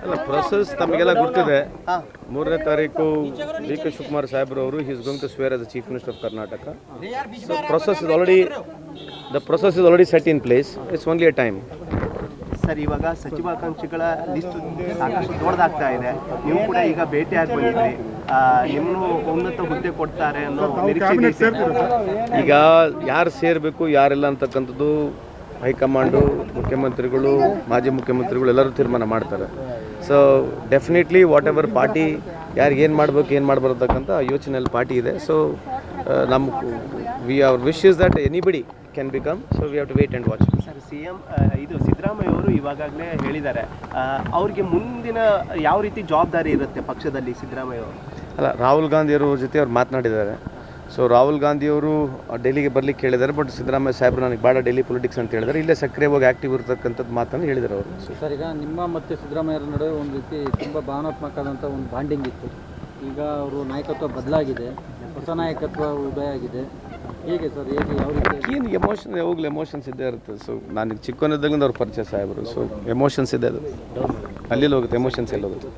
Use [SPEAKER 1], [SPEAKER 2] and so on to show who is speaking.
[SPEAKER 1] ಅಲ್ಲ ಪ್ರೊಸೆಸ್ ತಮಗೆಲ್ಲ ಗೊತ್ತಿದೆ. 3ನೇ ತಾರೀಕು ಡಿ ಕೆ ಶಿವಕುಮಾರ್ ಸಾಹೇಬ್ರವರು he is going to swear as the chief minister of Karnataka. So the process is already set in place. It's only a time.
[SPEAKER 2] Sir, ಇವಾಗ ಸಚಿವಾಕಾಂಕ್ಷಿಗಳ list ಸಾಕಷ್ಟು ದೊಡ್ಡದಾಗ್ತಾ ಇದೆ. ನೀವು ಕೂಡ ಈಗ ಭೇಟಿಯಾಗಿ ಬಂದಿದ್ರಿ. ನಿಮ್ಮನ್ನು ಉನ್ನತ ಹುದ್ದೆ ಕೊಡ್ತಾರೆ ಅನ್ನೋ ನಿರೀಕ್ಷೆ ಇದೆ.
[SPEAKER 1] ಈಗ ಯಾರು ಸೇರಬೇಕು ಯಾರೆಲ್ಲ ಅಂತಕ್ಕಂಥದ್ದು ಹೈಕಮಾಂಡು, ಮುಖ್ಯಮಂತ್ರಿಗಳು, ಮಾಜಿ ಮುಖ್ಯಮಂತ್ರಿಗಳು ಎಲ್ಲರೂ ತೀರ್ಮಾನ ಮಾಡ್ತಾರೆ. So definitely what ever party ಯಾರಿಗೆ ಏನು ಮಾಡಬೇಕು ಏನು ಮಾಡಬಾರ್ದಕ್ಕಂಥ ಯೋಚನೆಯಲ್ಲಿ ಪಾರ್ಟಿ ಇದೆ. ಸೊ ನಮ್ಮ our wish is that anybody can become. So we have to wait and watch.
[SPEAKER 2] Sir, CM Siddaramaiah ಅವರು ಇವಾಗಲೇ ಹೇಳಿದ್ದಾರೆ, ಅವ್ರಿಗೆ ಮುಂದಿನ ಯಾವ ರೀತಿ ಜವಾಬ್ದಾರಿ ಇರುತ್ತೆ ಪಕ್ಷದಲ್ಲಿ ಸಿದ್ದರಾಮಯ್ಯ ಅವರು?
[SPEAKER 1] ಅಲ್ಲ, ರಾಹುಲ್ ಗಾಂಧಿಯವ್ರ ಜೊತೆ ಅವ್ರು ಮಾತನಾಡಿದ್ದಾರೆ. ಸೊ ರಾಹುಲ್ ಗಾಂಧಿಯವರು ಡೆಲ್ಲಿಗೆ ಬರ್ಲಿಕ್ಕೆ ಹೇಳಿದ್ದಾರೆ. ಬಟ್ ಸಿದ್ದರಾಮಯ್ಯ ಸಾಹೇಬ್ರು ನನಗೆ ಭಾಳ ಡೆಲ್ಲಿ ಪೊಲಿಟಿಕ್ಸ್ ಅಂತ ಹೇಳಿದ್ದಾರೆ. ಇಲ್ಲೇ ಸಕ್ರಿಯವಾಗಿ ಆ್ಯಕ್ಟಿವ್ ಇರತಕ್ಕಂಥದ್ದು ಮಾತನ್ನು ಹೇಳಿದ್ದಾರೆ ಅವರು.
[SPEAKER 3] ಸರ್, ಈಗ ನಿಮ್ಮ ಮತ್ತು ಸಿದ್ದರಾಮಯ್ಯರ ನಡುವೆ ಒಂದು ರೀತಿ ತುಂಬ ಭಾವನಾತ್ಮಕವಾದಂಥ ಒಂದು ಬಾಂಡಿಂಗ್ ಇತ್ತು. ಈಗ ಅವರು ನಾಯಕತ್ವ ಬದಲಾಗಿದೆ, ಹೊಸ ನಾಯಕತ್ವ ಉದಯ ಆಗಿದೆ. ಹೇಗೆ ಸರ್, ಹೇಗೆ ಯಾವ ರೀತಿ?
[SPEAKER 1] ಏನು ಎಮೋಷನ್, ಯಾವಾಗಲೂ ಎಮೋಷನ್ಸ್ ಇದ್ದೇ ಇರುತ್ತೆ. ಸೊ ನಾನು ಚಿಕ್ಕವನಿದ್ದಾಗಿಂದ ಅವ್ರ ಪರಿಚಯ ಸಾಹೇಬರು. ಸೊ ಎಮೋಷನ್ಸ್ ಇದೆ, ಅದು ಅಲ್ಲಿ ಹೋಗುತ್ತೆ. ಎಮೋಷನ್ಸ್ ಎಲ್ಲ ಹೋಗುತ್ತೆ.